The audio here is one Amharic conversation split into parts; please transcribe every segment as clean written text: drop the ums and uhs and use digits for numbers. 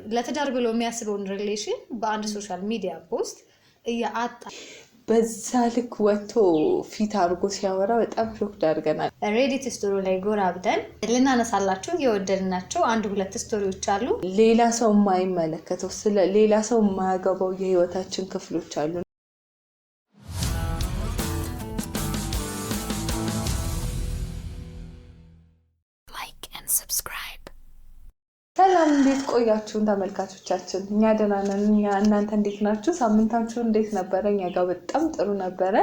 ለትዳር ብሎ የሚያስበውን ሪሌሽን በአንድ ሶሻል ሚዲያ ፖስት ያጣ በዛ ልክ ወጥቶ ፊት አድርጎ ሲያወራ በጣም ሾክ አድርገናል። ሬዲት ስቶሪ ላይ ጎራ ብለን ልናነሳላችሁ የወደድናቸው አንድ ሁለት ስቶሪዎች አሉ። ሌላ ሰው የማይመለከተው ስለ ሌላ ሰው የማያገባው የህይወታችን ክፍሎች አሉ። ሰላም እንዴት ቆያችሁ ተመልካቾቻችን? እኛ ደህና ነን። እናንተ እንዴት ናችሁ? ሳምንታችሁ እንዴት ነበረ? እኛ ጋር በጣም ጥሩ ነበረ።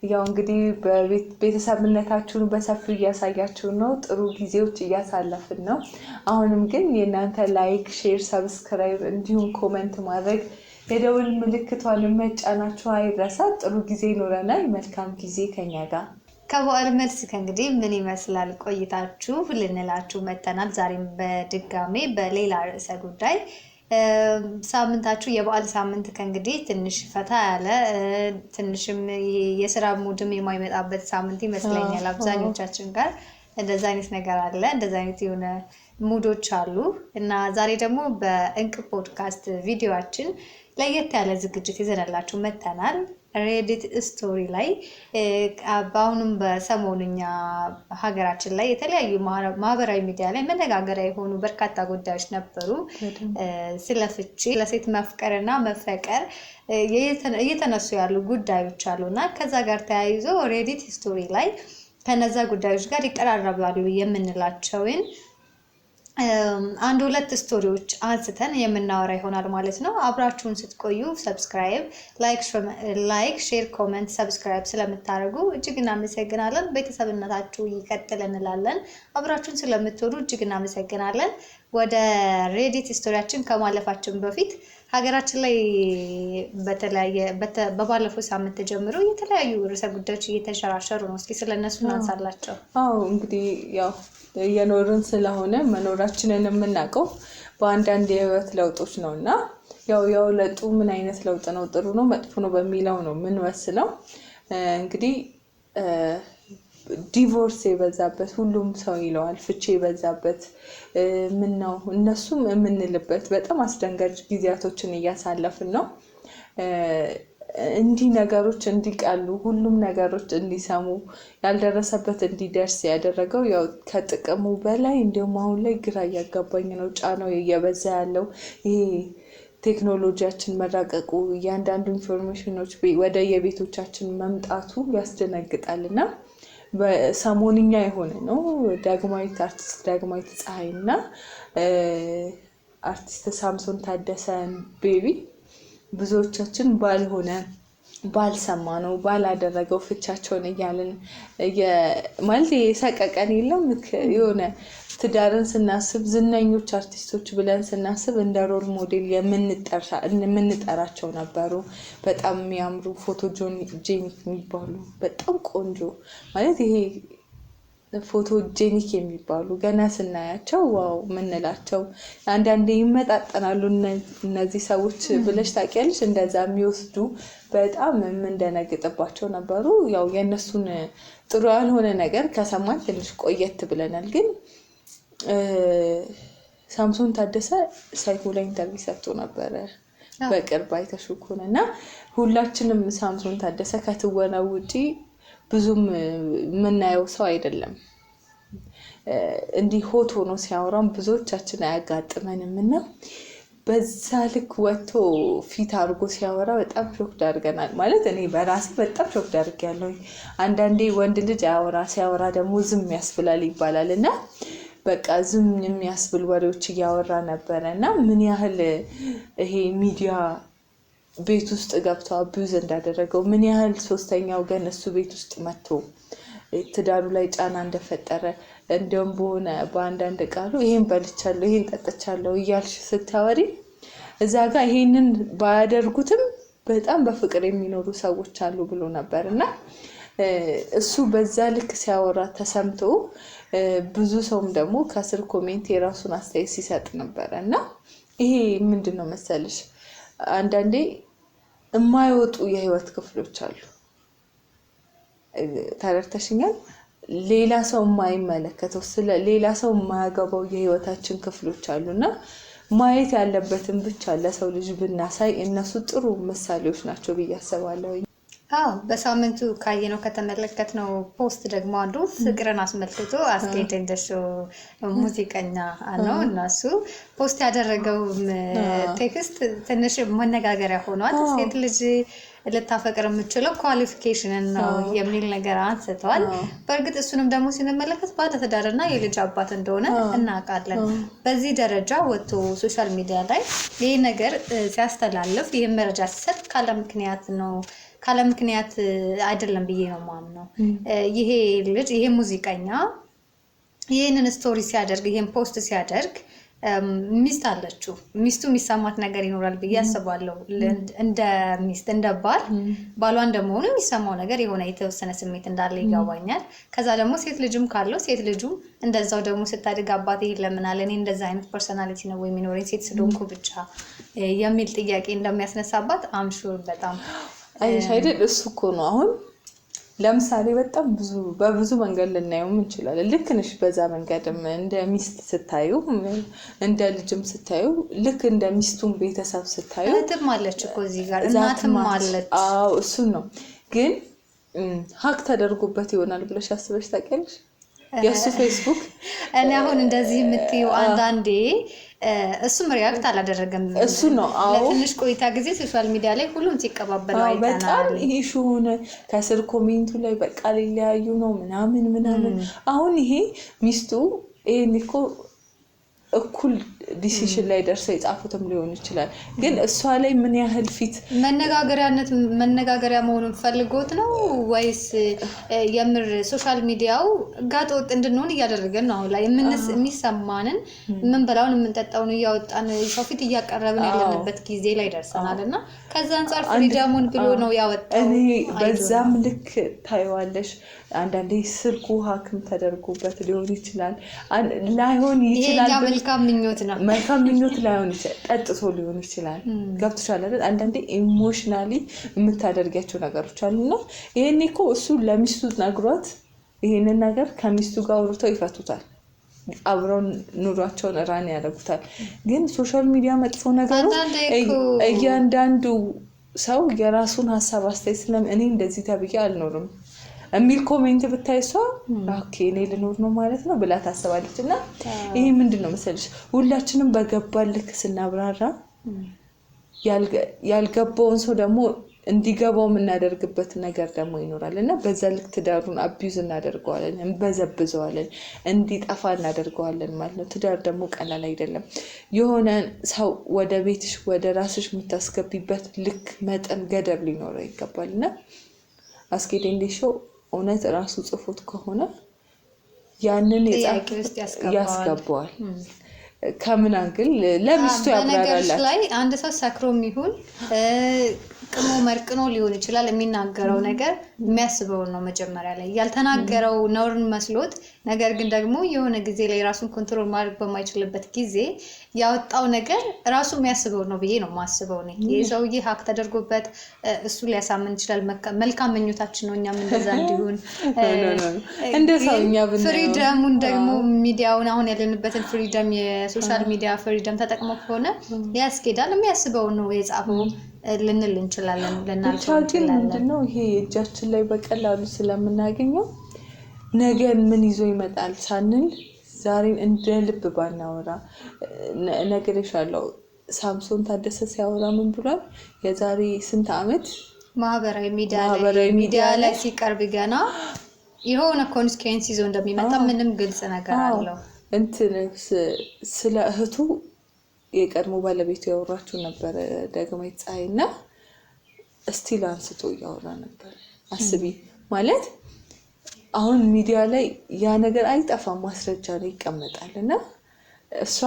ያው እንግዲህ በቤተሰብነታችሁን በሰፊው እያሳያችሁ ነው። ጥሩ ጊዜዎች እያሳለፍን ነው። አሁንም ግን የእናንተ ላይክ፣ ሼር፣ ሰብስክራይብ እንዲሁም ኮሜንት ማድረግ የደውል ምልክቷን መጫናችሁ አይረሳ። ጥሩ ጊዜ ይኖረናል። መልካም ጊዜ ከኛ ጋር። ከበዓል መልስ ከእንግዲህ ምን ይመስላል ቆይታችሁ ልንላችሁ መተናል። ዛሬም በድጋሜ በሌላ ርዕሰ ጉዳይ ሳምንታችሁ የበዓል ሳምንት ከእንግዲህ ትንሽ ፈታ ያለ ትንሽም የስራ ሙድም የማይመጣበት ሳምንት ይመስለኛል። አብዛኞቻችን ጋር እንደዛ አይነት ነገር አለ። እንደዛ አይነት የሆነ ሙዶች አሉ እና ዛሬ ደግሞ በእንቅ ፖድካስት ቪዲዮአችን ለየት ያለ ዝግጅት ይዘናላችሁ መተናል። ሬዲት ስቶሪ ላይ በአሁኑም በሰሞኑኛ ሀገራችን ላይ የተለያዩ ማህበራዊ ሚዲያ ላይ መነጋገሪያ የሆኑ በርካታ ጉዳዮች ነበሩ። ስለ ፍቺ፣ ስለሴት መፍቀርና መፈቀር እየተነሱ ያሉ ጉዳዮች አሉና ከዛ ጋር ተያይዞ ሬዲት ስቶሪ ላይ ከነዛ ጉዳዮች ጋር ይቀራረባሉ የምንላቸውን አንድ ሁለት ስቶሪዎች አንስተን የምናወራ ይሆናል ማለት ነው። አብራችሁን ስትቆዩ ሰብስክራይብ፣ ላይክ፣ ሼር፣ ኮሜንት ሰብስክራይብ ስለምታደርጉ እጅግ እናመሰግናለን። ቤተሰብነታችሁ ይቀጥል እንላለን። አብራችሁን ስለምትወዱ እጅግ እናመሰግናለን። ወደ ሬዲት ስቶሪያችን ከማለፋችን በፊት ሀገራችን ላይ በባለፈው ሳምንት ጀምሮ የተለያዩ ርዕሰ ጉዳዮች እየተንሸራሸሩ ነው። እስኪ ስለነሱ እናንሳላቸው። እንግዲህ ያው የኖርን ስለሆነ መኖራችንን የምናውቀው በአንዳንድ የህይወት ለውጦች ነው እና ያው ለውጡ ምን አይነት ለውጥ ነው፣ ጥሩ ነው መጥፎ ነው በሚለው ነው የምንወስነው። እንግዲህ ዲቮርስ የበዛበት ሁሉም ሰው ይለዋል፣ ፍቺ የበዛበት ምን ነው እነሱም የምንልበት በጣም አስደንጋጭ ጊዜያቶችን እያሳለፍን ነው። እንዲህ ነገሮች እንዲቀሉ ሁሉም ነገሮች እንዲሰሙ ያልደረሰበት እንዲደርስ ያደረገው ያው ከጥቅሙ በላይ እንዲሁም አሁን ላይ ግራ እያጋባኝ ነው። ጫናው እየበዛ ያለው ይሄ ቴክኖሎጂያችን መራቀቁ፣ እያንዳንዱ ኢንፎርሜሽኖች ወደ የቤቶቻችን መምጣቱ ያስደነግጣልና በሰሞንኛ የሆነ ነው። አርቲስት ዳግማዊት ፀሐይና አርቲስት ሳምሶን ታደሰ ቤቢ ብዙዎቻችን ባልሰማ ነው ባላደረገው ፍቻቸውን እያልን ማለት የሰቀቀን የለም። የሆነ ትዳርን ስናስብ ዝነኞች አርቲስቶች ብለን ስናስብ እንደ ሮል ሞዴል የምንጠራቸው ነበሩ። በጣም የሚያምሩ ፎቶጄኒክ የሚባሉ በጣም ቆንጆ ማለት ይሄ ፎቶጄኒክ የሚባሉ ገና ስናያቸው ዋው ምንላቸው አንዳንዴ ይመጣጠናሉ እነዚህ ሰዎች ብለሽ ታውቂያለሽ። እንደዛ የሚወስዱ በጣም የምንደነግጥባቸው ነበሩ። ያው የእነሱን ጥሩ ያልሆነ ነገር ከሰማን ትንሽ ቆየት ብለናል። ግን ሳምሶን ታደሰ ሳይኮ ላይ ኢንተርቪው ሰጥቶ ነበረ በቅርብ አይተሽው ከሆነ እና ሁላችንም ሳምሶን ታደሰ ከትወናው ውጪ ብዙም የምናየው ሰው አይደለም። እንዲህ ሆት ሆኖ ሲያወራም ብዙዎቻችን አያጋጥመንም እና በዛ ልክ ወጥቶ ፊት አድርጎ ሲያወራ በጣም ሾክ አድርገናል። ማለት እኔ በራሴ በጣም ሾክ አድርጌያለሁ። አንዳንዴ ወንድ ልጅ ሲያወራ ደግሞ ዝም ያስብላል ይባላል እና በቃ ዝም የሚያስብል ወሬዎች እያወራ ነበረ እና ምን ያህል ይሄ ሚዲያ ቤት ውስጥ ገብቶ አቢዩዝ እንዳደረገው፣ ምን ያህል ሶስተኛ ወገን እሱ ቤት ውስጥ መጥቶ ትዳሩ ላይ ጫና እንደፈጠረ፣ እንደውም በአንዳንድ ቃሉ ይሄን በልቻለሁ ይሄን ጠጥቻለሁ እያልሽ ስታወሪ እዛ ጋር ይሄንን ባያደርጉትም በጣም በፍቅር የሚኖሩ ሰዎች አሉ ብሎ ነበር እና እሱ በዛ ልክ ሲያወራ ተሰምቶ ብዙ ሰውም ደግሞ ከስር ኮሜንት የራሱን አስተያየት ሲሰጥ ነበር እና ይሄ ምንድነው መሰልሽ አንዳንዴ የማይወጡ የህይወት ክፍሎች አሉ። ተረድተሽኛል? ሌላ ሰው የማይመለከተው ስለ ሌላ ሰው የማያገባው የህይወታችን ክፍሎች አሉና ማየት ያለበትን ብቻ ለሰው ልጅ ብናሳይ እነሱ ጥሩ ምሳሌዎች ናቸው ብዬ አስባለሁ። በሳምንቱ ካየነው ከተመለከትነው ፖስት ደግሞ አንዱ ፍቅርን አስመልክቶ አስጌድ እንደሾው ሙዚቀኛ ነው እነሱ ፖስት ያደረገው ቴክስት ትንሽ መነጋገሪያ ሆኗል። ሴት ልጅ ልታፈቅር የምትችለው ኳሊፊኬሽን ነው የሚል ነገር አንስተዋል። በእርግጥ እሱንም ደግሞ ስንመለከት ባለትዳርና የልጅ አባት እንደሆነ እናውቃለን። በዚህ ደረጃ ወጥቶ ሶሻል ሚዲያ ላይ ይህ ነገር ሲያስተላልፍ ይህን መረጃ ሲሰጥ ካለ ምክንያት አይደለም ብዬ ነው የማምነው። ይሄ ልጅ ይሄ ሙዚቀኛ ይህንን ስቶሪ ሲያደርግ ይህን ፖስት ሲያደርግ ሚስት አለችው። ሚስቱ የሚሰማት ነገር ይኖራል ብዬ አስባለሁ። እንደ ሚስት እንደ ባሏ እንደመሆኑ የሚሰማው ነገር የሆነ የተወሰነ ስሜት እንዳለ ይገባኛል። ከዛ ደግሞ ሴት ልጅም ካለው ሴት ልጁም እንደዛው ደግሞ ስታድግ አባቴ ይለምናል እኔ እንደዛ አይነት ፐርሰናሊቲ ነው ወይ የሚኖረኝ ሴት ስለሆንኩ ብቻ የሚል ጥያቄ እንደሚያስነሳባት አምሹር በጣም አይሽ አይደል? እሱ እኮ ነው አሁን ለምሳሌ በጣም በብዙ መንገድ ልናየው እንችላለን። ልክ ነሽ። በዛ መንገድም እንደ ሚስት ስታዩ እንደ ልጅም ስታዩ ልክ እንደ ሚስቱን ቤተሰብ ስታዩ እህትም አለች እኮ እዚህ ጋር እናትም አለች። እሱን ነው። ግን ሀክ ተደርጎበት ይሆናል ብለሽ አስበሽ ታውቂያለሽ? የሱ ፌስቡክ እኔ አሁን እንደዚህ የምትይው አንዳንዴ እሱም ሪያክት አላደረገም። እሱ ነው ለትንሽ ቆይታ ጊዜ ሶሻል ሚዲያ ላይ ሁሉም ሲቀባበለው አይተናል። በጣም ይሄ ሆነ ከስር ኮሜንቱ ላይ በቃ ሊለያዩ ነው ምናምን። አሁን ይሄ ሚስቱ ይሄን እኮ እኩል ዲሲሽን ላይ ደርሰው የጻፉትም ሊሆን ይችላል። ግን እሷ ላይ ምን ያህል ፊት መነጋገሪያ መሆኑን ፈልጎት ነው ወይስ የምር ሶሻል ሚዲያው ጋጥ ወጥ እንድንሆን እያደረገን ነው? አሁን ላይ የሚሰማንን የምንበላውን የምንጠጣውን እያወጣን ሰው ፊት እያቀረብን ያለንበት ጊዜ ላይ ደርሰናል እና ከዛ አንፃር ፍሪደሙን ብሎ ነው ያወጣው። እኔ በዛም ልክ ታይዋለሽ። አንዳንዴ ስልኩ ሀክም ተደርጎበት ሊሆን ይችላል፣ ላይሆን ይችላል። መልካም ምኞት ነው። መልካም ምኞት ላይሆን ይችላል፣ ጠጥቶ ሊሆን ይችላል። ገብቶሻል አይደል? አንዳንዴ ኢሞሽናሊ የምታደርጋቸው ነገሮች አሉና ይሄኔ እኮ እሱ ለሚስቱ ነግሯት ይሄንን ነገር ከሚስቱ ጋር አውርተው ይፈቱታል። አብረው ኑሯቸውን ራን ያደርጉታል። ግን ሶሻል ሚዲያ መጥፎ ነገሩ እያንዳንዱ ሰው የራሱን ሀሳብ አስተያየት እኔ እንደዚህ ተብዬ አልኖርም የሚል ኮሜንት ብታይሷ ኦኬ እኔ ልኖር ነው ማለት ነው ብላ ታስባለች። እና ይሄ ምንድነው መሰለሽ ሁላችንም በገባን ልክ ስናብራራ ያልገባውን ሰው ደግሞ እንዲገባው የምናደርግበት ነገር ደግሞ ይኖራል እና በዛ ልክ ትዳሩን አቢዩዝ እናደርገዋለን፣ እንበዘብዘዋለን፣ እንዲጠፋ እናደርገዋለን ማለት ነው። ትዳር ደግሞ ቀላል አይደለም። የሆነ ሰው ወደ ቤትሽ ወደ ራስሽ የምታስገቢበት ልክ መጠን ገደብ ሊኖረው ይገባል እና አስጌድ እንደሾው እውነት ራሱ ጽፎት ከሆነ ያንን ያስገባዋል። ከምን አንግል ለሚስቱ ያብራራላት ላይ አንድ ሰው ሰክሮም ይሁን ቅሞ መርቅኖ ሊሆን ይችላል የሚናገረው ነገር የሚያስበውን ነው። መጀመሪያ ላይ ያልተናገረው ነውርን መስሎት ነገር ግን ደግሞ የሆነ ጊዜ ላይ ራሱን ኮንትሮል ማድረግ በማይችልበት ጊዜ ያወጣው ነገር ራሱ የሚያስበው ነው ብዬ ነው ማስበው ነው። የሰውዬ ሀክ ተደርጎበት እሱ ሊያሳምን ይችላል። መልካም ምኞታችን ነው እኛም እንደዛ እንዲሆን እንደ ሰውኛ ብንለው ፍሪደሙን ደግሞ ሚዲያውን አሁን ያለንበትን ፍሪደም የሶሻል ሚዲያ ፍሪደም ተጠቅሞ ከሆነ ያስኬዳል። የሚያስበው ነው የጻፈው ልንል እንችላለን። ለናልፈው እንችላለን። ምንድነው ይሄ እጃችን ላይ በቀላሉ ስለምናገኘው ነገን ምን ይዞ ይመጣል ሳንል ዛሬን እንደ ልብ ባናወራ ነገርሻለሁ። ሳምሶን ታደሰ ሲያወራ ምን ብሏል? የዛሬ ስንት ዓመት ማህበራዊ ሚዲያ ላይ ሲቀርብ ገና የሆነ ኮንሲኩዌንስ ይዞ እንደሚመጣ ምንም ግልጽ ነገር አለው። እንትን ስለ እህቱ የቀድሞ ባለቤቱ ያወራችሁ ነበር ደግሞ ፀሐይና ስቲል አንስቶ ያወራ ነበር። አስቢ ማለት አሁን ሚዲያ ላይ ያ ነገር አይጠፋም፣ ማስረጃ ላይ ይቀመጣል እና እሷ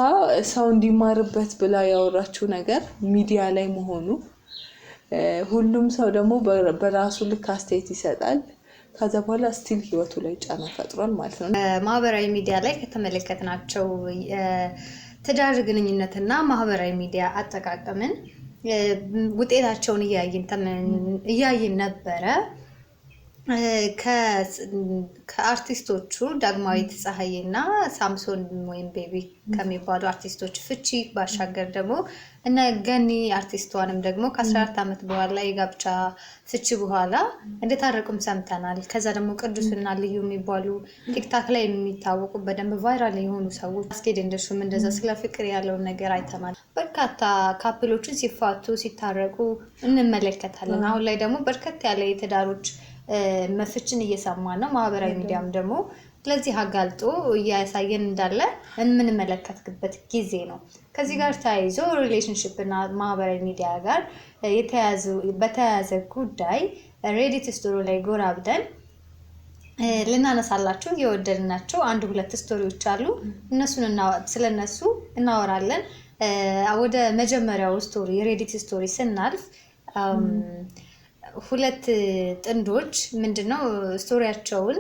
ሰው እንዲማርበት ብላ ያወራችው ነገር ሚዲያ ላይ መሆኑ ሁሉም ሰው ደግሞ በራሱ ልክ አስተያየት ይሰጣል። ከዛ በኋላ ስቲል ህይወቱ ላይ ጫና ፈጥሯል ማለት ነው። ማህበራዊ ሚዲያ ላይ ከተመለከትናቸው ትዳር ግንኙነትና ማህበራዊ ሚዲያ አጠቃቀምን ውጤታቸውን እያየን ነበረ። ከአርቲስቶቹ ዳግማዊት ፀሐዬ እና ሳምሶን ወይም ቤቢ ከሚባሉ አርቲስቶች ፍቺ ባሻገር ደግሞ እነ ገኒ አርቲስቷንም ደግሞ ከ14 ዓመት በኋላ የጋብቻ ፍቺ በኋላ እንደታረቁም ሰምተናል። ከዛ ደግሞ ቅዱስና ልዩ የሚባሉ ቲክታክ ላይ የሚታወቁ በደንብ ቫይራል የሆኑ ሰዎች አስኬድ እንደሹም እንደዛ ስለ ፍቅር ያለውን ነገር አይተናል። በርካታ ካፕሎችን ሲፋቱ ሲታረቁ እንመለከታለን። አሁን ላይ ደግሞ በርከት ያለ የትዳሮች መፍችን እየሰማን ነው። ማህበራዊ ሚዲያም ደግሞ ለዚህ አጋልጦ እያሳየን እንዳለ የምንመለከትበት ጊዜ ነው። ከዚህ ጋር ተያይዞ ሪሌሽንሽፕ እና ማህበራዊ ሚዲያ ጋር በተያያዘ ጉዳይ ሬዲት ስቶሪ ላይ ጎራ ብለን ልናነሳላችሁ የወደድናቸው 1-2 ስቶሪዎች አሉ። ስለነሱ እናወራለን። ወደ መጀመሪያው ስቶሪ ሬዲት ስቶሪ ስናልፍ 2 ጥንዶች ምንድነው ስቶሪያቸውን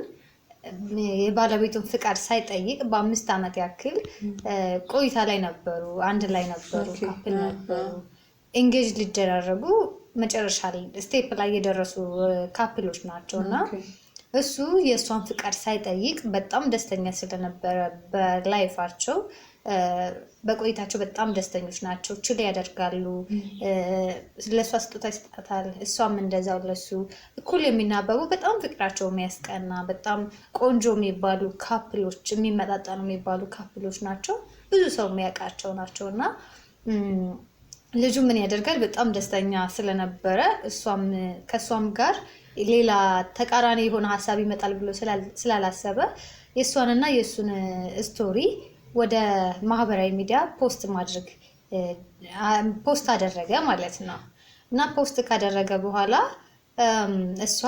የባለቤቱን ፍቃድ ሳይጠይቅ በ5 ዓመት ያክል ቆይታ ላይ ነበሩ፣ አንድ ላይ ነበሩ፣ ካፕል ነበሩ። ኤንጌጅ ሊደራረጉ መጨረሻ ስቴፕ ላይ የደረሱ ካፕሎች ናቸው እና እሱ የእሷን ፍቃድ ሳይጠይቅ በጣም ደስተኛ ስለነበረ በላይፋቸው በቆይታቸው በጣም ደስተኞች ናቸው። ችል ያደርጋሉ። ለእሷ ስጦታ ይሰጣታል፣ እሷም እንደዛው ለሱ እኩል የሚናበቡ በጣም ፍቅራቸው የሚያስቀና በጣም ቆንጆ የሚባሉ ካፕሎች፣ የሚመጣጠኑ የሚባሉ ካፕሎች ናቸው። ብዙ ሰው የሚያውቃቸው ናቸው እና ልጁ ምን ያደርጋል? በጣም ደስተኛ ስለነበረ ከእሷም ጋር ሌላ ተቃራኒ የሆነ ሀሳብ ይመጣል ብሎ ስላላሰበ የእሷንና የእሱን ስቶሪ ወደ ማህበራዊ ሚዲያ ፖስት አደረገ ማለት ነው። እና ፖስት ካደረገ በኋላ እሷ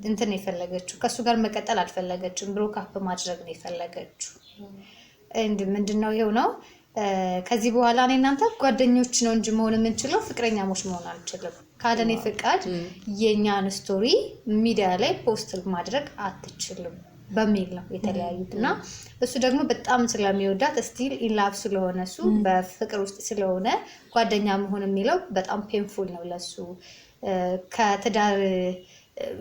እንትን የፈለገችው ከእሱ ጋር መቀጠል አልፈለገችም፣ ብሮክ አፕ ማድረግ ነው የፈለገችው። ምንድነው ይሄው ነው። ከዚህ በኋላ እኔ እናንተ ጓደኞች ነው እንጂ መሆን የምንችለው ፍቅረኛሞች መሆን አንችልም። ካለኔ ፍቃድ የኛን ስቶሪ ሚዲያ ላይ ፖስት ማድረግ አትችልም በሚል ነው የተለያዩት። እና እሱ ደግሞ በጣም ስለሚወዳት ስቲል ኢንላቭ ስለሆነ እሱ በፍቅር ውስጥ ስለሆነ ጓደኛ መሆን የሚለው በጣም ፔንፉል ነው ለሱ።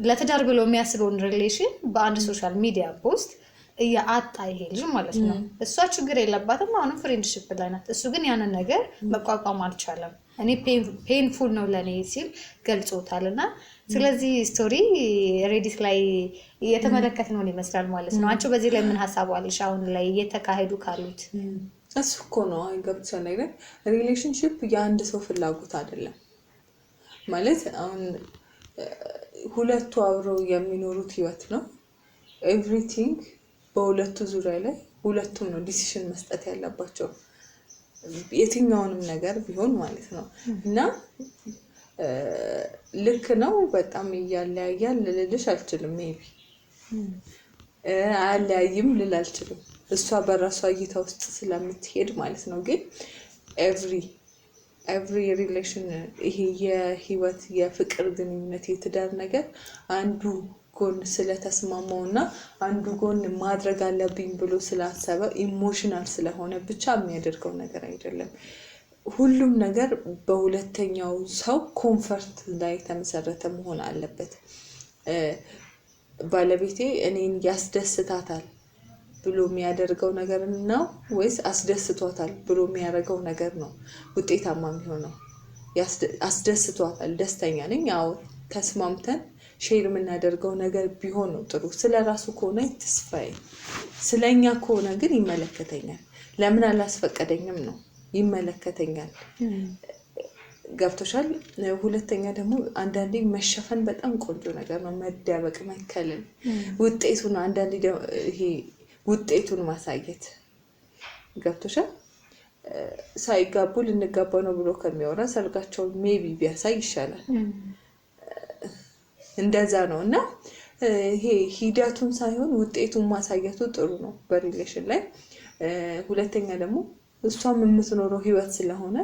ለትዳር ብሎ የሚያስበውን ሪሌሽን በአንድ ሶሻል ሚዲያ ፖስት አጣ ይሄ ልጅ ማለት ነው። እሷ ችግር የለባትም፣ አሁንም ፍሬንድሽፕ ላይ ናት። እሱ ግን ያንን ነገር መቋቋም አልቻለም። እኔ ፔንፉል ነው ለእኔ ሲል ገልጾታል። እና ስለዚህ ስቶሪ ሬዲት ላይ የተመለከትነውን ይመስላል ማለት ነው። አንቺ በዚህ ላይ ምን ሀሳብ አለሽ? አሁን ላይ እየተካሄዱ ካሉት እሱ እኮ ነው አይገብቻ ነገር ሪሌሽንሽፕ የአንድ ሰው ፍላጎት አይደለም ማለት። አሁን ሁለቱ አብረው የሚኖሩት ህይወት ነው። ኤቭሪቲንግ በሁለቱ ዙሪያ ላይ ሁለቱም ነው ዲሲሽን መስጠት ያለባቸው የትኛውንም ነገር ቢሆን ማለት ነው። እና ልክ ነው በጣም እያለያያል ልልሽ አልችልም። ሜቢ አለያይም ልል አልችልም፣ እሷ በራሷ እይታ ውስጥ ስለምትሄድ ማለት ነው። ግን ኤቭሪ ሪሌሽን ይሄ የህይወት የፍቅር ግንኙነት የትዳር ነገር አንዱ ጎን ስለተስማማው እና አንዱ ጎን ማድረግ አለብኝ ብሎ ስላሰበ ኢሞሽናል ስለሆነ ብቻ የሚያደርገው ነገር አይደለም። ሁሉም ነገር በሁለተኛው ሰው ኮንፈርት ላይ የተመሰረተ መሆን አለበት። ባለቤቴ እኔን ያስደስታታል ብሎ የሚያደርገው ነገር ነው ወይስ አስደስቷታል ብሎ የሚያደርገው ነገር ነው ውጤታማ የሚሆነው? አስደስቷታል፣ ደስተኛ ነኝ፣ ያው ተስማምተን ሼር የምናደርገው ነገር ቢሆን ነው ጥሩ። ስለ ራሱ ከሆነ ተስፋዬ፣ ስለኛ ከሆነ ግን ይመለከተኛል። ለምን አላስፈቀደኝም ነው ይመለከተኛል። ገብቶሻል? ሁለተኛ ደግሞ አንዳንዴ መሸፈን በጣም ቆንጆ ነገር ነው፣ መደበቅ፣ መከለል ውጤቱን አንዳንዴ ይሄ ውጤቱን ማሳየት። ገብቶሻል? ሳይጋቡ ልንጋባ ነው ብሎ ከሚያወራ ሰርጋቸውን ሜቢ ቢያሳይ ይሻላል። እንደዛ ነው። እና ይሄ ሂደቱን ሳይሆን ውጤቱን ማሳየቱ ጥሩ ነው በሪሌሽን ላይ። ሁለተኛ ደግሞ እሷም የምትኖረው ህይወት ስለሆነ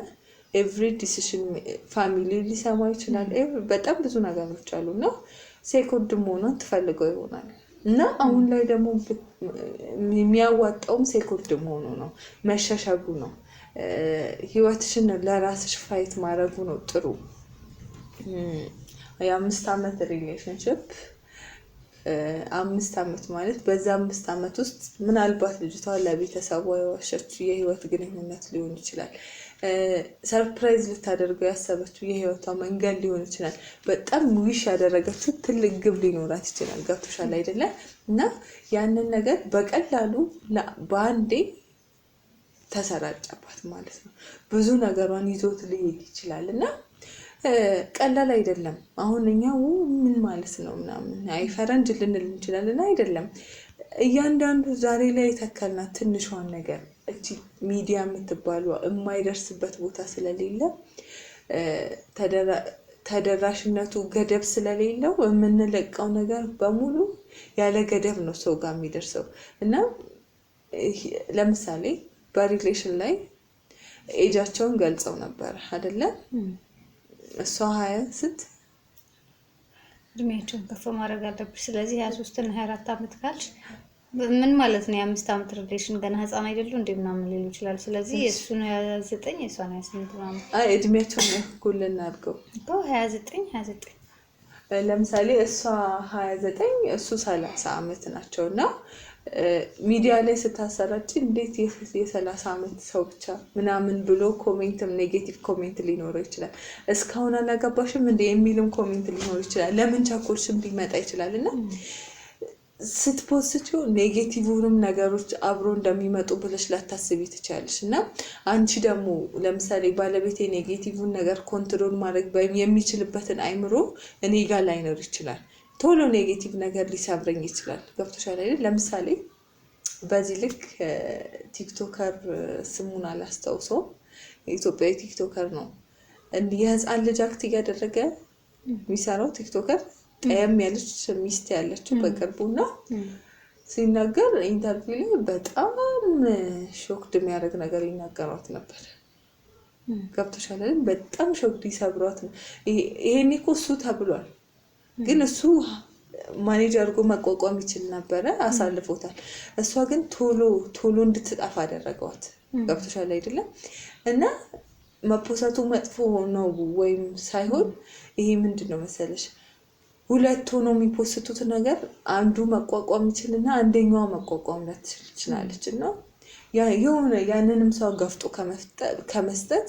ኤቭሪ ዲሲሽን ፋሚሊ ሊሰማ ይችላል። በጣም ብዙ ነገሮች አሉ እና ሴኮንድ መሆኗን ትፈልገው ይሆናል። እና አሁን ላይ ደግሞ የሚያዋጣውም ሴኮንድ መሆኑ ነው፣ መሸሸጉ ነው፣ ህይወትሽን ለራስሽ ፋይት ማድረጉ ነው ጥሩ። የ5 ዓመት ሪሌሽንሽፕ 5 ዓመት ማለት በዛ 5 ዓመት ውስጥ ምናልባት ልጅቷ ለቤተሰቧ የዋሸችው የህይወት ግንኙነት ሊሆን ይችላል። ሰርፕራይዝ ልታደርገው ያሰበችው የህይወቷ መንገድ ሊሆን ይችላል። በጣም ዊሽ ያደረገችው ትልቅ ግብ ሊኖራት ይችላል። ገብቶሻል አይደለ? እና ያንን ነገር በቀላሉ በአንዴ ተሰራጨባት ማለት ነው። ብዙ ነገሯን ይዞት ሊሄድ ይችላል እና ቀላል አይደለም። አሁን እኛው ምን ማለት ነው ምናምን አይ ፈረንጅ ልንል እንችላለን። አይደለም እያንዳንዱ ዛሬ ላይ የተከልናት ትንሿን ነገር እቺ ሚዲያ የምትባለው የማይደርስበት ቦታ ስለሌለ ተደራሽነቱ ገደብ ስለሌለው የምንለቀው ነገር በሙሉ ያለ ገደብ ነው ሰው ጋር የሚደርሰው እና ለምሳሌ በሪሌሽን ላይ ኤጃቸውን ገልጸው ነበር አይደለ? እሷ 20 እድሜያቸውን ከፍ ማድረግ አለብሽ። ስለዚህ 23 እና 24 ዓመት ካልሽ ምን ማለት ነው? የ5 ዓመት ሪሌሽን ገና ህፃን አይደሉ እንዴ ምናምን ሊሉ ይችላል። ስለዚህ የእሱን 29 የእሷን 28 ምናምን እድሜያቸውን እኩል እናድርገው እኮ 29 ለምሳሌ እሷ 29 እሱ 30 ዓመት ናቸው እና ሚዲያ ላይ ስታሰራጭ እንዴት የ30 ዓመት ሰው ብቻ ምናምን ብሎ ኮሜንትም ኔጌቲቭ ኮሜንት ሊኖረው ይችላል። እስካሁን አላገባሽም እንደ የሚልም ኮሜንት ሊኖር ይችላል። ለምን ቸኮልሽም ሊመጣ ይችላል እና ስትፖስቲው ኔጌቲቭንም ነገሮች አብሮ እንደሚመጡ ብለሽ ላታስቢ ትችላለሽ እና አንቺ ደግሞ ለምሳሌ ባለቤቴ ኔጌቲቭን ነገር ኮንትሮል ማድረግ የሚችልበትን አይምሮ እኔ ጋር ላይኖር ይችላል። ቶሎ ኔጌቲቭ ነገር ሊሰብረኝ ይችላል። ገብቶሻል አይደል? ለምሳሌ በዚህ ልክ ቲክቶከር ስሙን አላስታውሰው የኢትዮጵያዊ ቲክቶከር ነው እንዲህ የህፃን ልጅ አክት እያደረገ የሚሰራው ቲክቶከር ጠየም ያለች ሚስት ያለችው በቅርቡና ሲናገር ኢንተርቪው ላይ በጣም ሾክድ የሚያደርግ ነገር ይናገሯት ነበር። ገብቶሻል አይደል? በጣም ሾክድ ይሰብሯት ነው። ይሄኔ እኮ እሱ ተብሏል ግን እሱ ማኔጅ አድርጎ መቋቋም ይችል ነበረ፣ አሳልፎታል። እሷ ግን ቶሎ እንድትጠፋ አደረገዋት። ገብቶሻል አይደለም? እና መፖሰቱ መጥፎ ነው ወይም ሳይሆን ይሄ ምንድነው መሰለሽ ሁለት ሆኖ የሚፖስቱት ነገር አንዱ መቋቋም ይችልና አንደኛዋ መቋቋም ላትችል ትችላለች እና የሆነ ያንንም ሰው ገፍጦ ከመስጠት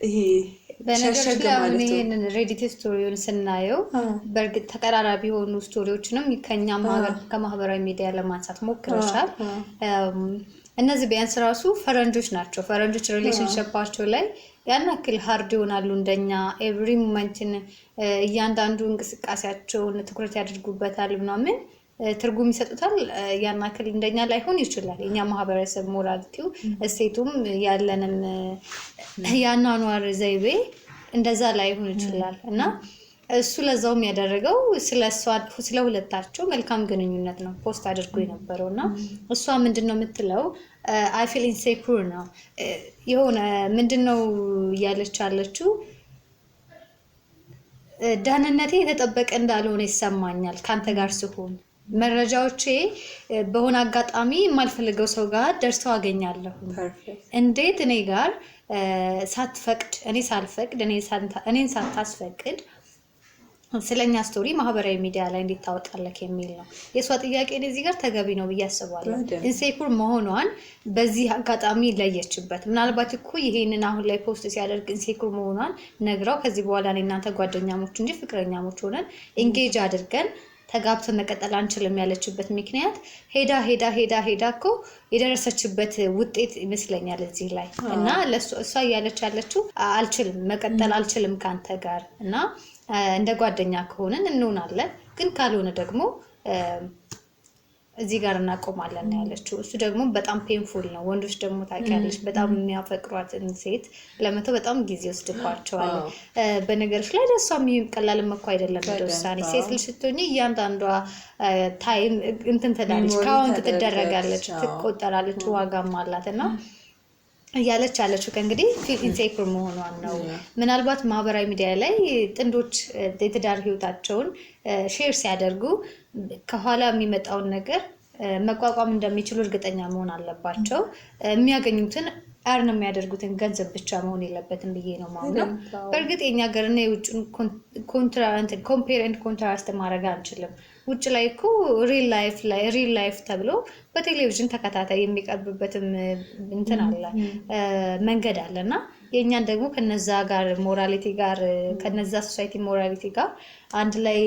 ይሄ በነገራችን ላይ አሁን ይሄንን ሬዲት ስቶሪውን ስናየው በእርግጥ ተቀራራቢ የሆኑ ስቶሪዎችንም ከማህበራዊ ሚዲያ ለማንሳት ሞክረሻል። እነዚህ ቢያንስ ራሱ ፈረንጆች ናቸው። ፈረንጆች ሪሌሽንሺፓቸው ላይ ያን ያክል ሃርድ ይሆናሉ እንደኛ ኤቭሪ ሞመንትን እያንዳንዱ እንቅስቃሴያቸውን ትኩረት ያደርጉበታል ምናምን ትርጉም ይሰጡታል። ያን ያክል እንደኛ ላይሆን ይችላል። የኛ ማህበረሰብ ሞራሊቲው እሴቱም ያለንም ያኗኗር ዘይቤ እንደዛ ላይሆን ይችላል እና እሱ ለዛውም ያደረገው ስለ ሁለታቸው መልካም ግንኙነት ነው ፖስት አድርጎ የነበረው እና እሷ ምንድነው የምትለው I feel insecure ነው የሆነ ምንድነው ያለች አለችው ዳንነቴ የተጠበቀ እንዳልሆነ ይሰማኛል ካንተ ጋር ስሆን መረጃዎቼ በሆነ አጋጣሚ የማልፈልገው ሰው ጋር ደርሰው አገኛለሁ። እንዴት እኔ ጋር ሳትፈቅድ እኔ ሳልፈቅድ እኔን ሳታስፈቅድ ስለኛ ስቶሪ ማህበራዊ ሚዲያ ላይ እንዴት ታወጣለህ የሚል ነው የሷ ጥያቄ። እዚህ ጋር ተገቢ ነው ብዬ አስባለሁ። ኢንሴኩር መሆኗን በዚህ አጋጣሚ ለየችበት። ምናልባት እኮ ይሄንን አሁን ላይ ፖስት ሲያደርግ ኢንሴኩር መሆኗን ነግራው ከዚህ በኋላ እኔ እናንተ ጓደኛሞች እንጂ ፍቅረኛሞች ሆነን ኢንጌጅ አድርገን ተጋብተን መቀጠል አንችልም ያለችበት ምክንያት ሄዳ እኮ የደረሰችበት ውጤት ይመስለኛል እዚህ ላይ እና ለሷ ያለች ያለችው አልችልም መቀጠል አልችልም ካንተ ጋር እና እንደ ጓደኛ ከሆነን እንሆናለን ግን ካልሆነ ደግሞ እዚህ ጋር እናቆማለን ያለችው። እሱ ደግሞ በጣም ፔንፉል ነው። ወንዶች ደግሞ ታውቂያለሽ በጣም የሚያፈቅሯትን ሴት ለመተው በጣም ጊዜ ወስድባቸዋል። በነገርሽ ላይ ለሷም ቀላልም እኮ አይደለም እንደውሳኔ ሴት ልጅ ስትሆኚ እያንዳንዷ ታይም እንትን ትላለች፣ ካውንት ትደረጋለች፣ ትቆጠራለች፣ ዋጋም አላትና እያለች ያለችው ከእንግዲህ ፊል ኢንሴኩር መሆኗን ነው። ምናልባት ማህበራዊ ሚዲያ ላይ ጥንዶች የትዳር ህይወታቸውን ሼር ሲያደርጉ ከኋላ የሚመጣውን ነገር መቋቋም እንደሚችሉ እርግጠኛ መሆን አለባቸው። የሚያገኙትን አርን የሚያደርጉትን ገንዘብ ብቻ መሆን የለበትም ብዬ ነው ማምነው። በእርግጥ የኛ ሀገርና የውጭን ኮምፔር ኤንድ ኮንትራስት ማድረግ አንችልም። ውጭ ላይ እኮ ሪል ላይፍ ተብሎ በቴሌቪዥን ተከታታይ የሚቀርብበትም እንትን አለ መንገድ አለ እና የእኛን ደግሞ ከነዛ ጋር ሞራሊቲ ጋር ከነዛ ሶሳይቲ ሞራሊቲ ጋር አንድ ላይ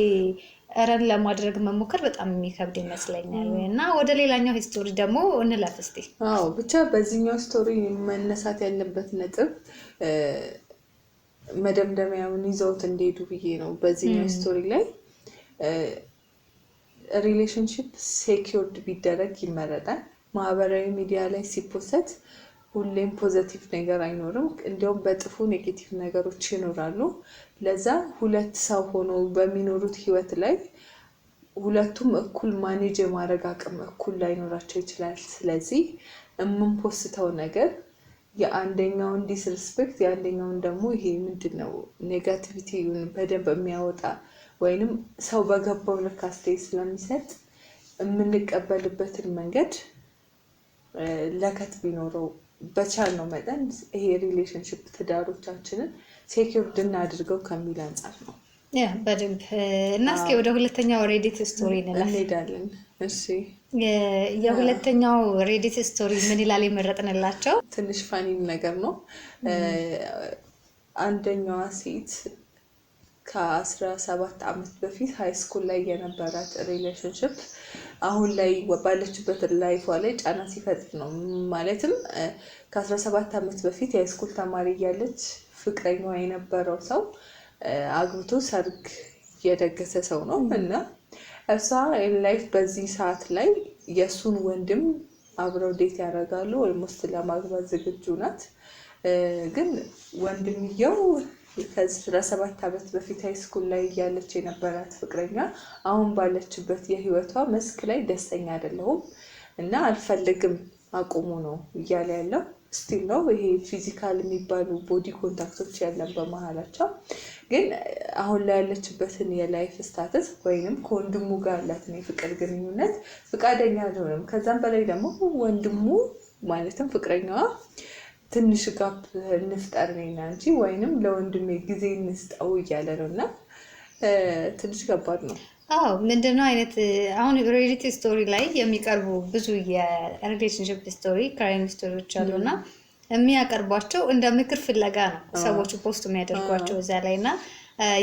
ረን ለማድረግ መሞከር በጣም የሚከብድ ይመስለኛል። እና ወደ ሌላኛው ሂስቶሪ ደግሞ እንለፍ እስቲ። አዎ ብቻ በዚህኛው ስቶሪ መነሳት ያለበት ነጥብ መደምደሚያውን ይዘውት እንደሄዱ ብዬ ነው። በዚህኛው ስቶሪ ላይ ሪሌሽንሽፕ ሴኪውርድ ቢደረግ ይመረጣል። ማህበራዊ ሚዲያ ላይ ሲፖሰት ሁሌም ፖዘቲቭ ነገር አይኖርም፣ እንዲሁም በጥፉ ኔጌቲቭ ነገሮች ይኖራሉ። ለዛ ሁለት ሰው ሆኖ በሚኖሩት ህይወት ላይ ሁለቱም እኩል ማኔጅ የማድረግ አቅም እኩል ላይኖራቸው ይችላል። ስለዚህ የምንፖስተው ነገር የአንደኛውን ዲስሪስፔክት የአንደኛውን ደግሞ ይሄ ምንድነው ኔጋቲቪቲውን በደንብ የሚያወጣ ወይንም ሰው በገባው ልክ አስተያየት ስለሚሰጥ የምንቀበልበትን መንገድ ለከት ቢኖረው በቻልነው መጠን ይሄ ሪሌሽንሽፕ ትዳሮቻችንን ሴኪውርድ እናድርገው ከሚል አንጻር ነው። ያ በደንብ እና እስኪ ወደ ሁለተኛው ሬዲት ስቶሪ እንሄዳለን። እሺ የሁለተኛው ሬዲት ስቶሪ ምን ይላል የመረጥንላቸው? ትንሽ ፋኒም ነገር ነው። አንደኛዋ ሴት ከ17 ዓመት በፊት ሃይ ስኩል ላይ የነበራት ሪሌሽንሽፕ አሁን ላይ ባለችበት ላይፏ ላይ ጫና ሲፈጥር ነው። ማለትም ከ17 ዓመት በፊት የሃይ ስኩል ተማሪ እያለች ፍቅረኛዋ የነበረው ሰው አግብቶ ሰርግ የደገሰ ሰው ነው እና እሷ ላይፍ በዚህ ሰዓት ላይ የሱን ወንድም አብረው ዴት ያደርጋሉ፣ ኦልሞስት ለማግባት ዝግጁ ናት። ግን ወንድምየው ከ17 ዓመት በፊት ሃይ ስኩል ላይ እያለች የነበራት ፍቅረኛ አሁን ባለችበት የህይወቷ መስክ ላይ ደስተኛ አይደለሁም እና አልፈልግም አቁሙ ነው እያለ ያለው። ስቲል ነው ይሄ ፊዚካል የሚባሉ ቦዲ ኮንታክቶች ያለን በመሀላቸው። ግን አሁን ላይ ያለችበትን የላይፍ ስታተስ ወይንም ከወንድሙ ጋር ያላትን የፍቅር ግንኙነት ፍቃደኛ አልሆነም። ከዛም በላይ ደግሞ ወንድሙ ማለትም ፍቅረኛዋ ትንሽ ጋፕ እንፍጠር ነና እንጂ ወይንም ለወንድሜ ጊዜ እንስጠው እያለ ነው እና ትንሽ ከባድ ነው። አዎ ምንድነው አይነት አሁን ሪያሊቲ ስቶሪ ላይ የሚቀርቡ ብዙ የሪሌሽንሽፕ ስቶሪ ክራይም ስቶሪዎች አሉና የሚያቀርቧቸው እንደ ምክር ፍለጋ ነው ሰዎች ፖስት የሚያደርጓቸው እዛ ላይ እና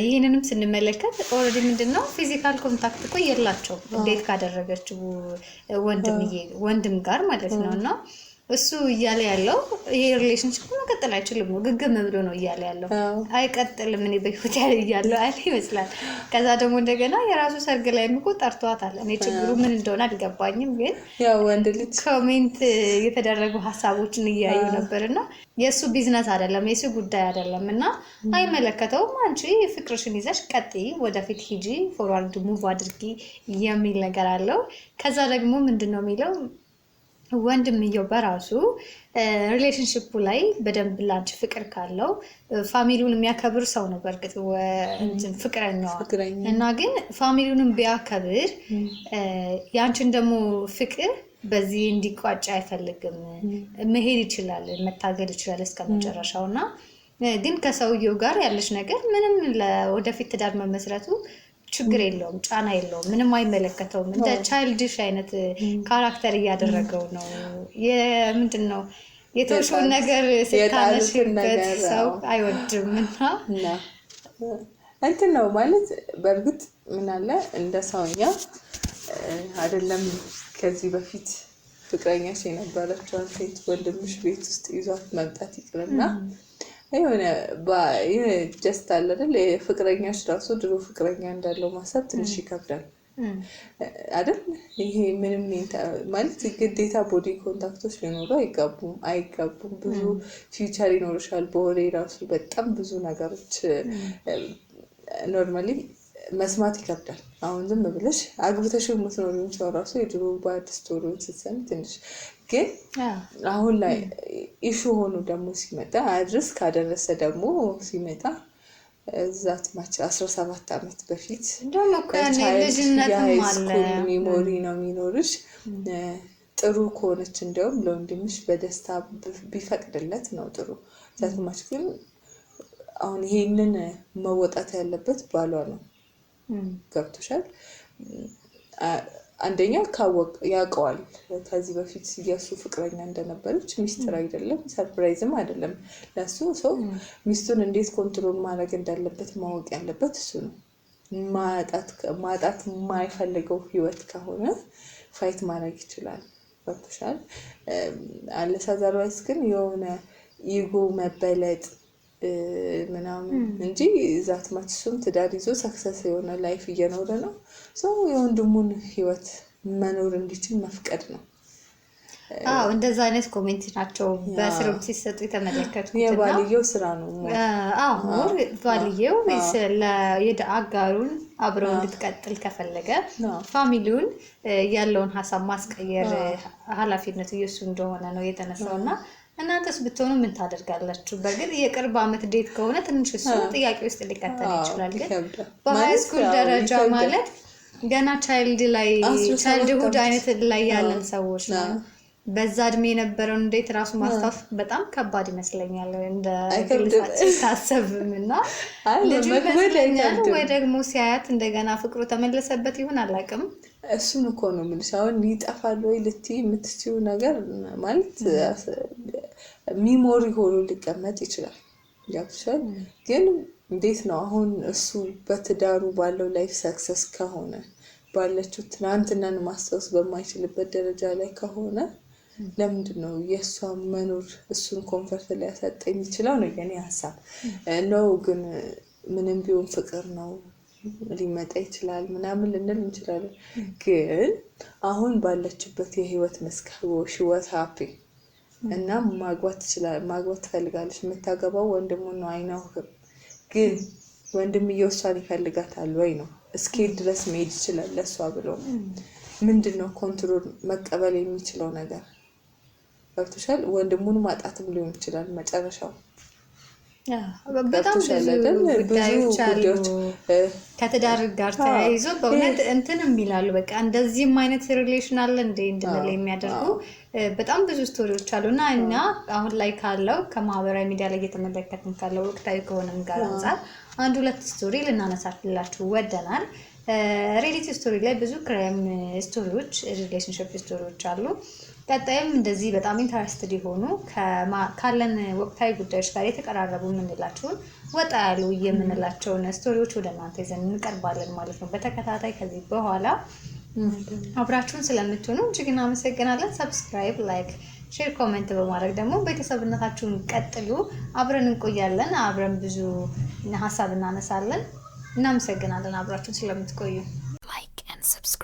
ይህንንም ስንመለከት ኦልሬዲ ምንድነው ፊዚካል ኮንታክት እኮ የላቸው እንዴት ካደረገችው ወንድም ጋር ማለት ነው እና እሱ እያለ ያለው ይሄ ሪሌሽንሽፕ መቀጠል አይችልም ነው ግግም ብሎ ነው እያለ ያለው አይቀጥልም እኔ በህይወት ያለ እያለው አለ ይመስላል። ከዛ ደግሞ እንደገና የራሱ ሰርግ ላይ ምቆ ጠርቷታል። እኔ ችግሩ ምን እንደሆነ አልገባኝም፣ ግን ያው ወንድ ልጅ ኮሜንት የተደረጉ ሀሳቦችን እያዩ ነበርና የሱ ቢዝነስ አይደለም የሱ ጉዳይ አይደለም እና አይመለከተውም። አንቺ ፍቅርሽን ይዘሽ ቀጥይ፣ ወደፊት ሂጂ፣ ፎርዋርድ ሙቭ አድርጊ የሚል ነገር አለው። ከዛ ደግሞ ምንድነው የሚለው ወንድምየው በራሱ ሪሌሽንሽፑ ላይ በደንብ ላንቺ ፍቅር ካለው ፋሚሊውን የሚያከብር ሰው ነው። በእርግጥ ፍቅረኛዋ እና ግን ፋሚሊውንም ቢያከብር ያንቺን ደግሞ ፍቅር በዚህ እንዲቋጭ አይፈልግም። መሄድ ይችላል፣ መታገል ይችላል እስከ መጨረሻው እና ግን ከሰውየው ጋር ያለሽ ነገር ምንም ወደፊት ትዳር መመስረቱ ችግር የለውም፣ ጫና የለውም፣ ምንም አይመለከተውም። እንደ ቻይልድሽ አይነት ካራክተር እያደረገው ነው። ምንድን ነው የተውሽውን ነገር ስታነሽበት ሰው አይወድም እና እንትን ነው ማለት በእርግጥ ምን አለ እንደ ሰውኛ አይደለም ከዚህ በፊት ፍቅረኛሽ የነበረችውን ሴት ወንድምሽ ቤት ውስጥ ይዟት መምጣት ይቅርና የሆነ ጀስት አለ አይደል ፍቅረኛሽ ራሱ ድሮ ፍቅረኛ እንዳለው ማሰብ ትንሽ ይከብዳል አይደል? ይሄ ምንም ማለት ግዴታ ቦዲ ኮንታክቶች ሊኖሩ አይጋቡም። ብዙ ፊውቸር ይኖርሻል። በወሬ ራሱ በጣም ብዙ ነገሮች ኖርማሊ መስማት ይከብዳል። አሁን ዝም ብለሽ አግብተሽው የምትኖሪውን ሰው ራሱ የድሮ ባድ ስቶሪውን ስትሰሚ ትንሽ ግን አሁን ላይ ኢሹ ሆኖ ደግሞ ሲመጣ አድርስ ካደረሰ ደግሞ ሲመጣ እዛት ማች 17 ዓመት በፊት ደግሞ ከልጅነትም አለ ሜሞሪ ነው የሚኖርሽ። ጥሩ ከሆነች እንደውም ለወንድምሽ በደስታ ቢፈቅድለት ነው ጥሩ። ዛት ማች ግን አሁን ይሄንን መወጣት ያለበት ባሏ ነው። ገብቶሻል? አንደኛ ያውቀዋል ከዚህ በፊት የሱ ፍቅረኛ እንደነበረች ሚስጥር አይደለም፣ ሰርፕራይዝም አይደለም ለሱ። ሰው ሚስቱን እንዴት ኮንትሮል ማድረግ እንዳለበት ማወቅ ያለበት እሱ ነው። ማጣት የማይፈልገው ህይወት ከሆነ ፋይት ማድረግ ይችላል። ገብቶሻል? አለሳዛርዋይስ ግን የሆነ ኢጎ መበለጥ ምናምን እንጂ ዛት ማችሱም ትዳር ይዞ ሰክሰስ የሆነ ላይፍ እየኖረ ነው። ሰው የወንድሙን ህይወት መኖር እንዲችል መፍቀድ ነው። እንደዛ አይነት ኮሜንት ናቸው በስሩ ሲሰጡ የተመለከቱት። የባልየው ስራ ነው። ሞር ባልየው አጋሩን አብረው እንድትቀጥል ከፈለገ ፋሚሊውን ያለውን ሀሳብ ማስቀየር ኃላፊነቱ የሱ እንደሆነ ነው የተነሳው። እና እናንተስ ብትሆኑ ምን ታደርጋላችሁ? በግል የቅርብ አመት ዴት ከሆነ ትንሽ እሱ ጥያቄ ውስጥ ሊከተል ይችላል። ግን በሃይስኩል ደረጃ ማለት ገና ቻይልድሁድ አይነት ላይ ያለን ሰዎች ነው። በዛ እድሜ የነበረውን እንዴት ራሱ ማስታወስ በጣም ከባድ ይመስለኛል እንደ ግልጻችን ታሰብም። እና ልጁ ይመስለኛል ወይ ደግሞ ሲያያት እንደገና ፍቅሩ ተመለሰበት ይሆን አላውቅም። እሱን እኮ ነው የምልሽ። አሁን ይጠፋል ወይ ልትይ የምትችይው ነገር ማለት ሚሞሪ ሆኖ ሊቀመጥ ይችላል። ያብሻል። ግን እንዴት ነው አሁን እሱ በትዳሩ ባለው ላይፍ ሰክሰስ ከሆነ ባለችው ትናንትናን ማስታወስ በማይችልበት ደረጃ ላይ ከሆነ ለምንድን ነው የእሷ መኖር እሱን ኮንፈርት ሊያሰጥ የሚችለው ነው የኔ ሀሳብ ነው። ግን ምንም ቢሆን ፍቅር ነው ሊመጣ ይችላል ምናምን ልንል እንችላለን። ግን አሁን ባለችበት የህይወት መስካቦሽ ወሳፒ እና ማግባት ትፈልጋለች። የምታገባው ወንድሙን ነው አይናውህም። ግን ወንድምየው እሷን ይፈልጋታል ወይ ነው እስኬል ድረስ መሄድ ይችላል ለሷ ብሎ ምንድን ነው ኮንትሮል መቀበል የሚችለው ነገር? ገብቶሻል? ወንድሙን ማጣትም ሊሆን ይችላል መጨረሻው። በጣም ብዙ ጉዳዮች አሉ ከትዳር ጋር ተያይዞ በእውነት እንትንም ይላሉ። በቃ እንደዚህም አይነት ሪሌሽን አለ እንደ እንድንል የሚያደርጉ በጣም ብዙ ስቶሪዎች አሉና እኛ አሁን ላይ ካለው ከማህበራዊ ሚዲያ ላይ እየተመለከትን ካለው ወቅታዊ ከሆነም ጋር አንፃር አንድ ሁለት ስቶሪ ልናነሳላችሁ ወደናል። ሪሊቲ ስቶሪ ላይ ብዙ ክራይም ስቶሪዎች፣ ሪሌሽንሺፕ ስቶሪዎች አሉ። ቀጣይም እንደዚህ በጣም ኢንተረስትድ የሆኑ ካለን ወቅታዊ ጉዳዮች ጋር የተቀራረቡ የምንላቸውን ወጣ ያሉ የምንላቸውን ስቶሪዎች ወደ እናንተ ይዘን እንቀርባለን ማለት ነው በተከታታይ። ከዚህ በኋላ አብራችሁን ስለምትሆኑ እጅግ እናመሰግናለን። ሰብስክራይብ፣ ላይክ፣ ሼር፣ ኮሜንት በማድረግ ደግሞ ቤተሰብነታችሁን ቀጥሉ። አብረን እንቆያለን። አብረን ብዙ ሀሳብ እናነሳለን። እናመሰግናለን አብራችሁን ስለምትቆዩ። ላይክ ኤንድ ሰብስክራይብ